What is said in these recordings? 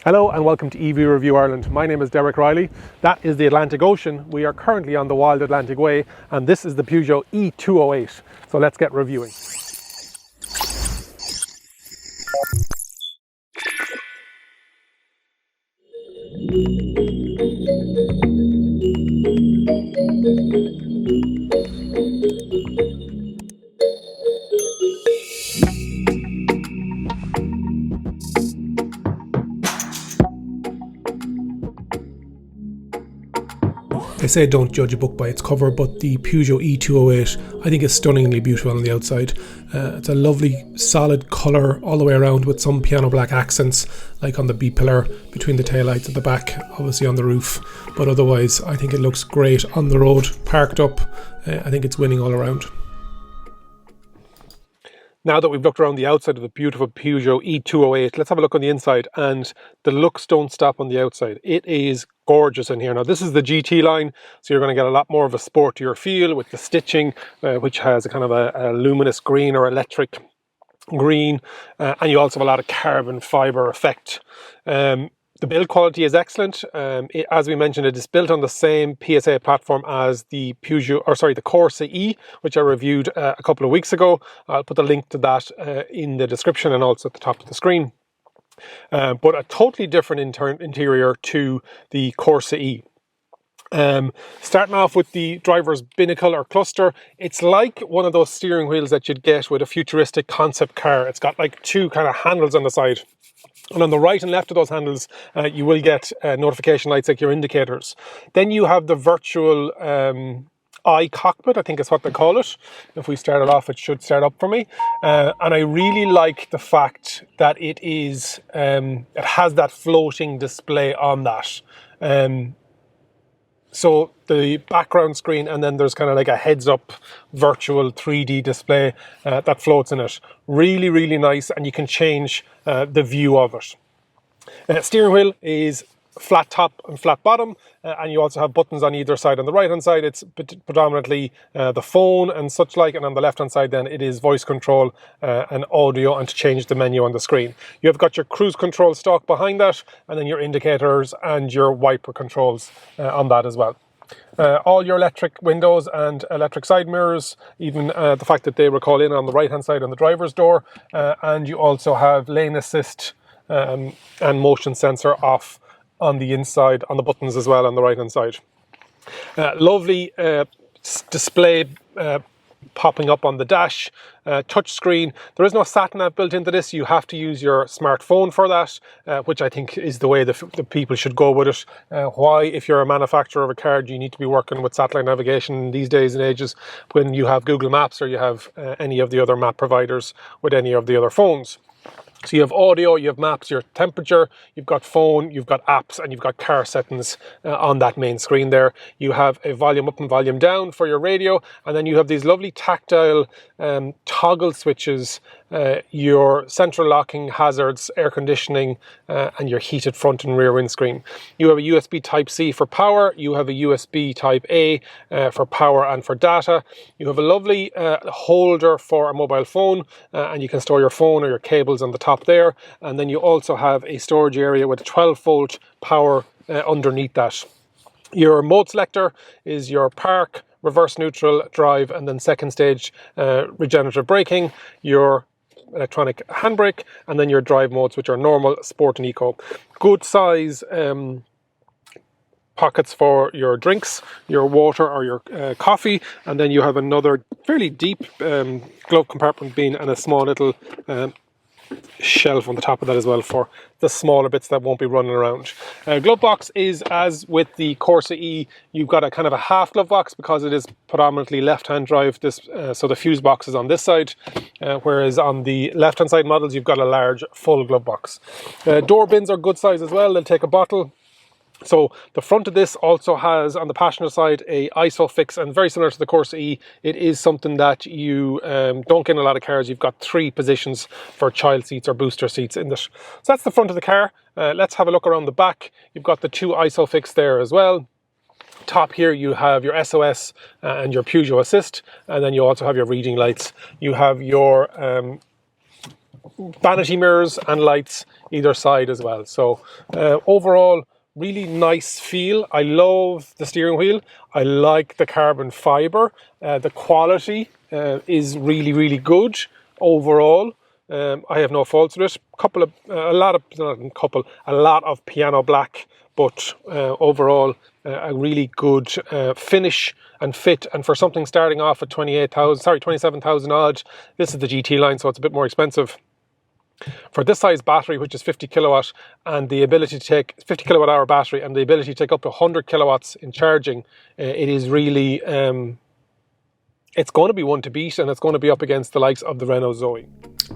Hello and welcome to EV Review Ireland. My name is Derek Reilly. That is the Atlantic Ocean. We are currently on the Wild Atlantic Way and this is the Peugeot e-208. So let's get reviewing. They say don't judge a book by its cover, but the Peugeot e-208 I think is stunningly beautiful on the outside. It's a lovely solid colour all the way around with some piano black accents like on the B-pillar between the taillights at the back, obviously on the roof, but otherwise I think it looks great on the road, parked up. I think it's winning all around. Now that we've looked around the outside of the beautiful Peugeot e-208, let's have a look on the inside, and the looks don't stop on the outside. It is gorgeous in here. Now this is the GT line, so you're going to get a lot more of a sportier feel with the stitching, which has a kind of a luminous green or electric green, and you also have a lot of carbon fibre effect. The build quality is excellent. As we mentioned, it is built on the same PSA platform as the the Corsa E, which I reviewed a couple of weeks ago. I'll put the link to that in the description and also at the top of the screen. But a totally different interior to the Corsa E. Starting off with the driver's binnacle or cluster, it's like one of those steering wheels that you'd get with a futuristic concept car. It's got like two kind of handles on the side. And on the right and left of those handles, you will get notification lights like your indicators. Then you have the virtual cockpit, I think is what they call it. If we start it off, it should start up for me. And I really like the fact that it has that floating display on that. So the background screen, and then there's kind of like a heads-up virtual 3D display that floats in it. Really, really nice, and you can change the view of it. Steering wheel is flat top and flat bottom, and you also have buttons on either side. On the right hand side it's predominantly the phone and such like, and on the left hand side then it is voice control and audio, and to change the menu on the screen. You have got your cruise control stalk behind that, and then your indicators and your wiper controls on that as well. All your electric windows and electric side mirrors, even the fact that they recall in on the right hand side on the driver's door, and you also have lane assist and motion sensor off on the inside, on the buttons as well on the right hand side. Lovely display popping up on the dash, touch screen. There is no sat nav built into this. You have to use your smartphone for that, which I think is the way the people should go with it. Why, if you're a manufacturer of a car, do you need to be working with satellite navigation these days and ages when you have Google Maps or you have any of the other map providers with any of the other phones? So you have audio, you have maps, your temperature, you've got phone, you've got apps, and you've got car settings on that main screen there. You have a volume up and volume down for your radio, and then you have these lovely tactile toggle switches, your central locking, hazards, air conditioning, and your heated front and rear windscreen. You have a USB Type-C for power, you have a USB Type-A for power and for data. You have a lovely holder for a mobile phone, and you can store your phone or your cables on the top there, and then you also have a storage area with a 12-volt power underneath that. Your mode selector is your park, reverse neutral, drive, and then second stage regenerative braking, your electronic handbrake, and then your drive modes, which are normal, sport, and eco. Good size pockets for your drinks, your water or your coffee, and then you have another fairly deep glove compartment bin and a small little shelf on the top of that as well for the smaller bits that won't be running around. Glove box is, as with the Corsa E, you've got a kind of a half glove box because it is predominantly left-hand drive. So the fuse box is on this side, whereas on the left-hand side models you've got a large full glove box. Door bins are good size as well. They'll take a bottle. So the front of this also has, on the passenger side, a ISOFIX, and very similar to the Corsa E, it is something that you don't get in a lot of cars. You've got 3 positions for child seats or booster seats in it. So that's the front of the car. Let's have a look around the back. You've got the 2 ISOFIX there as well. Top here you have your SOS and your Peugeot Assist, and then you also have your reading lights. You have your vanity mirrors and lights either side as well. So overall, really nice feel. I love the steering wheel. I like the carbon fiber. The quality is really, really good overall. I have no faults with it. A lot of piano black, but overall a really good finish and fit. And for something starting off at 27,000 odd, this is the GT line, so it's a bit more expensive. For this size battery, which is 50 kilowatt and the ability to take 50 kilowatt hour battery and the ability to take up to 100 kilowatts in charging, it is really, it's going to be one to beat, and it's going to be up against the likes of the Renault Zoe.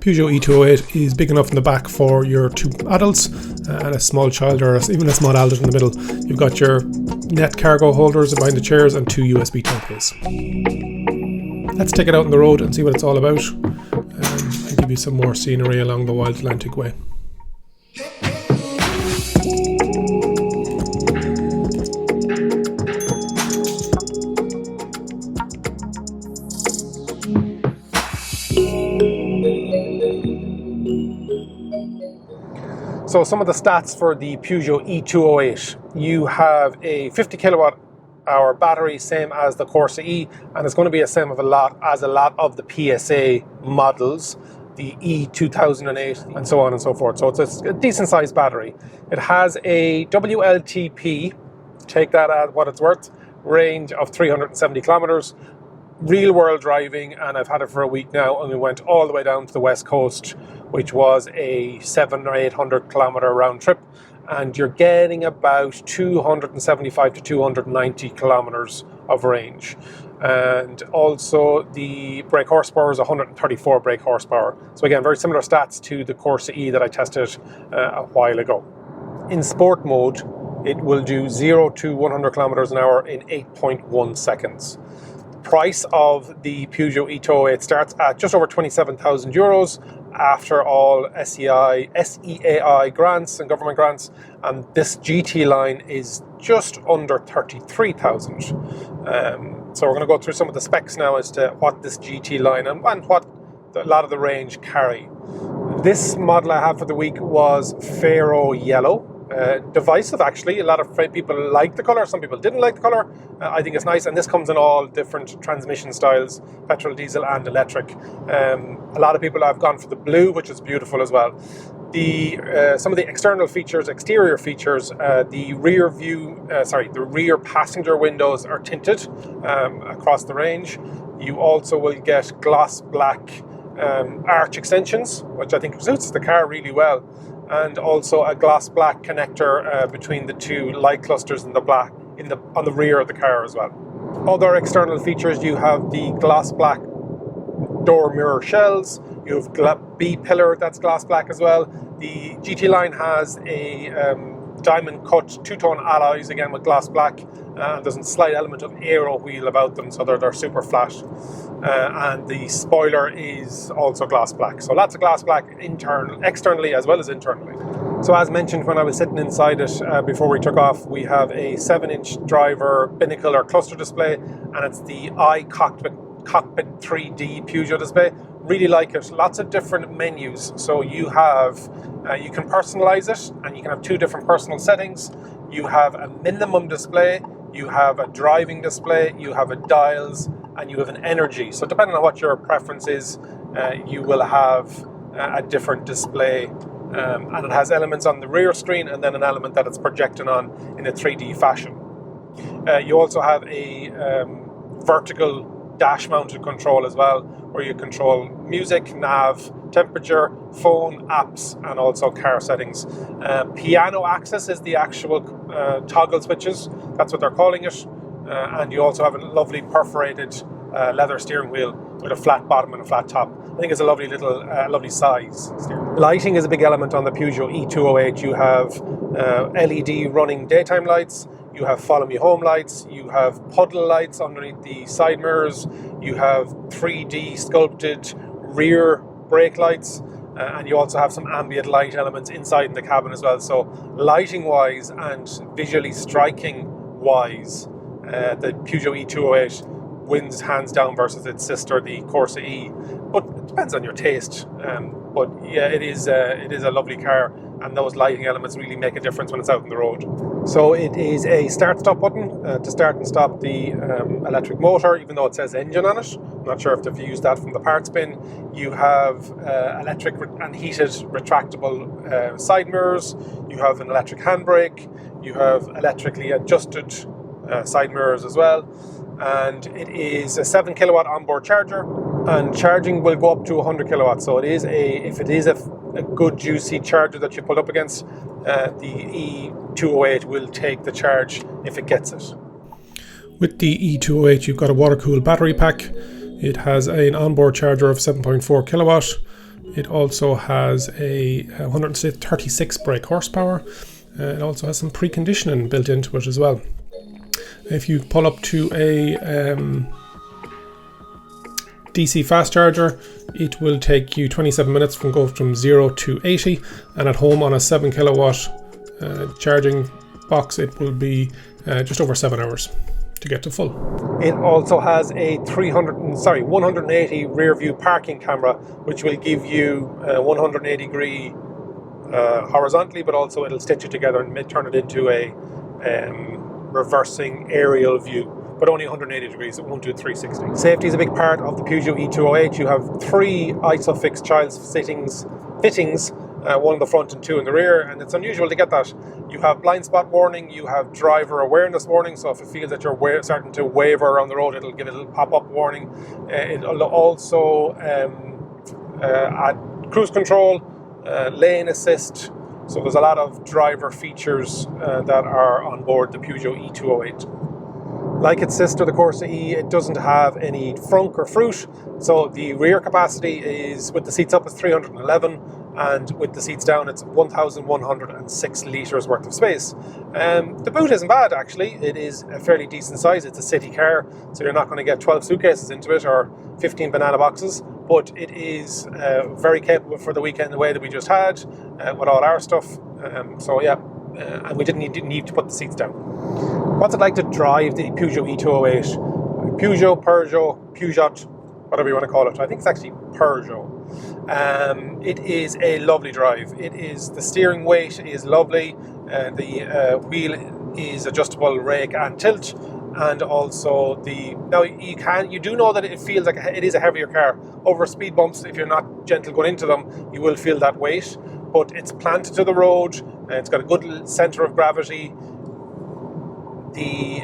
Peugeot e-208 is big enough in the back for your two adults and a small child, or even a small adult in the middle. You've got your net cargo holders behind the chairs and two USB Type-As. Let's take it out on the road and see what it's all about, and give you some more scenery along the Wild Atlantic Way. So some of the stats for the Peugeot e-208. You have a 50 kilowatt hour battery, same as the Corsa E, and it's going to be the same as a lot of the PSA models, the E2008 and so on and so forth. So it's a decent sized battery. It has a WLTP, take that at what it's worth, range of 370 kilometers. Real world driving, and I've had it for a week now, and we went all the way down to the west coast, which was a 700 or 800 kilometer round trip, and you're getting about 275 to 290 kilometers of range. And also the brake horsepower is 134 brake horsepower. So again, very similar stats to the Corsa E that I tested a while ago. In sport mode, it will do 0 to 100 kilometers an hour in 8.1 seconds. Price of the Peugeot e-208 starts at just over 27,000 euros after all SEAI grants and government grants, and this GT line is just under 33,000. So we're going to go through some of the specs now as to what this GT line and what a lot of the range carry. This model I have for the week was Pharaoh Yellow. Divisive, actually. A lot of people like the colour, some people didn't like the colour. I think it's nice, and this comes in all different transmission styles, petrol, diesel and electric. A lot of people have gone for the blue, which is beautiful as well. Some of the exterior features, the rear passenger windows are tinted across the range. You also will get gloss black arch extensions, which I think suits the car really well, and also a gloss black connector between the two light clusters in the black on the rear of the car as well. Other external features, you have the gloss black door mirror shells, you have B-pillar that's gloss black as well. The GT line has a diamond cut two-tone alloys, again with gloss black. There's a slight element of aero wheel about them, so they're super flat. And the spoiler is also gloss black. So lots of gloss black externally as well as internally. So as mentioned when I was sitting inside it before we took off, we have a 7-inch driver binnacle or cluster display, and it's the iCockpit 3D Peugeot display. Really like it. Lots of different menus. So you have, you can personalize it, and you can have two different personal settings. You have a minimum display, you have a driving display, you have a dials, and you have an energy. So depending on what your preference is, you will have a different display. And it has elements on the rear screen and then an element that it's projecting on in a 3D fashion. You also have a vertical dash mounted control as well, where you control music, nav, temperature, phone, apps, and also car settings. Piano access is the actual toggle switches. That's what they're calling it. And you also have a lovely perforated leather steering wheel with a flat bottom and a flat top. I think it's a lovely little, lovely size steering wheel. Lighting is a big element on the Peugeot e-208. You have LED running daytime lights, you have follow me home lights, you have puddle lights underneath the side mirrors, you have 3D sculpted rear brake lights, and you also have some ambient light elements inside in the cabin as well. So lighting wise and visually striking wise, the Peugeot e-208 wins hands down versus its sister, the Corsa E. But it depends on your taste. But yeah, it is a lovely car, and those lighting elements really make a difference when it's out on the road. So it is a start-stop button to start and stop the electric motor, even though it says engine on it. I'm not sure if they've used that from the parts bin. You have electric and heated retractable side mirrors. You have an electric handbrake. You have electrically adjusted side mirrors as well. And it is a 7 kilowatt onboard charger, and charging will go up to 100 kilowatts. So if it is a good juicy charger that you pull up against, the e-208 will take the charge if it gets it. With the e-208, you've got a water-cooled battery pack. It has an onboard charger of 7.4 kilowatt. It also has a 136 brake horsepower. It also has some preconditioning built into it as well. If you pull up to a DC fast charger, it will take you 27 minutes from 0 to 80, and at home on a 7 kilowatt charging box, it will be just over 7 hours to get to full. It also has a 180 rear view parking camera, which will give you 180 degree horizontally, but also it'll stitch it together and turn it into a reversing aerial view, but only 180 degrees. It won't do 360. Safety is a big part of the Peugeot e-208. You have 3 ISOFIX child fittings, one in the front and 2 in the rear, and it's unusual to get that. You have blind spot warning, you have driver awareness warning, so if it feels that you're starting to waver around the road, it'll give it a little pop-up warning. It'll also add cruise control, lane assist. So there's a lot of driver features that are on board the Peugeot e-208. Like its sister, the Corsa E, it doesn't have any frunk or fruit. So the rear capacity is, with the seats up, is 311, and with the seats down, it's 1,106 litres worth of space. The boot isn't bad, actually. It is a fairly decent size. It's a city car, so you're not going to get 12 suitcases into it or 15 banana boxes. But it is very capable for the weekend, the way that we just had, with all our stuff. And we didn't need to put the seats down. What's it like to drive the Peugeot e-208? Peugeot, whatever you want to call it. I think it's actually Peugeot. It is a lovely drive. The steering weight is lovely. The wheel is adjustable rake and tilt. And also you do know that it feels like it is a heavier car. Over speed bumps, if you're not gentle going into them, you will feel that weight. But it's planted to the road, and it's got a good centre of gravity. The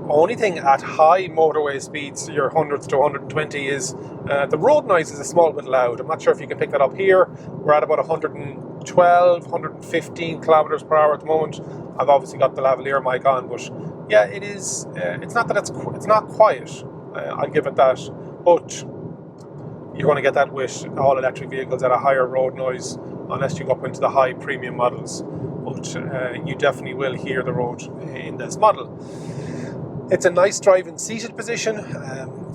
only thing at high motorway speeds, your 100s to 120, is the road noise is a small bit loud. I'm not sure if you can pick that up here. We're at about 112, 115 kilometers per hour at the moment. I've obviously got the lavalier mic on, but yeah, it is. It's not that it's not quiet. I'll give it that, but you're going to get that with all electric vehicles at a higher road noise, unless you go up into the high premium models. But you definitely will hear the road in this model. It's a nice driving seated position.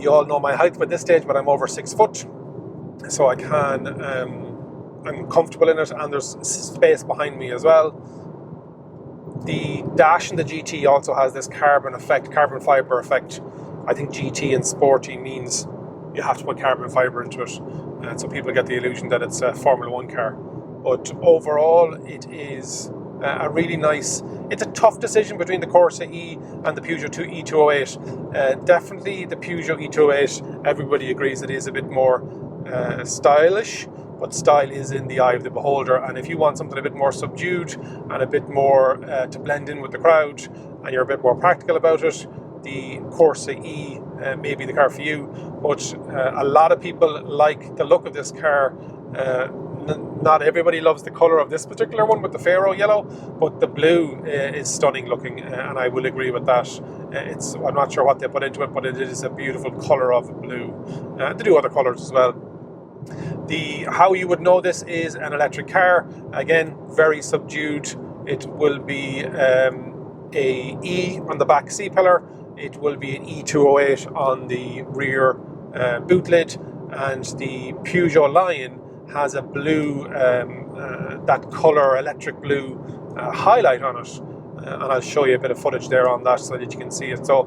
You all know my height by this stage, but I'm over 6 foot, so I can. I'm comfortable in it, and there's space behind me as well. The dash in the GT also has this carbon fibre effect. I think GT and sporty means you have to put carbon fibre into it, and so people get the illusion that it's a Formula 1 car. But overall, it is a really nice. It's a tough decision between the Corsa E and the Peugeot e-208. Definitely the Peugeot e-208, everybody agrees it is a bit more stylish, but style is in the eye of the beholder. And if you want something a bit more subdued and a bit more to blend in with the crowd, and you're a bit more practical about it, the Corsa E may be the car for you. But a lot of people like the look of this car. Not everybody loves the colour of this particular one with the Pharaoh yellow, but the blue is stunning looking, and I will agree with that. I'm not sure what they put into it, but it is a beautiful colour of blue. They do other colours as well. How you would know this is an electric car. Again, very subdued. It will be a E on the back C-pillar. It will be an e-208 on the rear boot lid, and the Peugeot Lion has a blue, that colour, electric blue highlight on it. And I'll show you a bit of footage there on that so that you can see it. So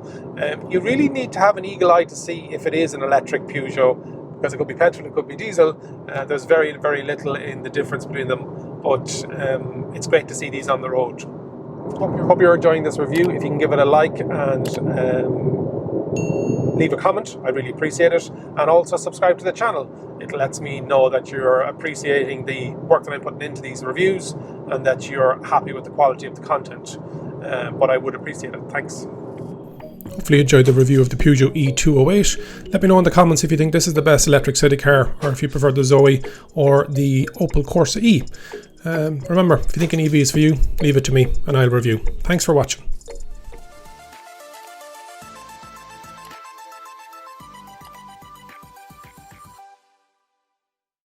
you really need to have an eagle eye to see if it is an electric Peugeot. because it could be petrol, it could be diesel. There's very, very little in the difference between them, but it's great to see these on the road. Hope you're enjoying this review. If you can give it a like and leave a comment, I really appreciate it. And also subscribe to the channel. It lets me know that you're appreciating the work that I'm putting into these reviews and that you're happy with the quality of the content. But I would appreciate it. Thanks. Hopefully you enjoyed the review of the Peugeot e-208. Let me know in the comments if you think this is the best electric city car, or if you prefer the Zoe or the Opel Corsa E. Remember, if you think an EV is for you, leave it to me and I'll review. Thanks for watching.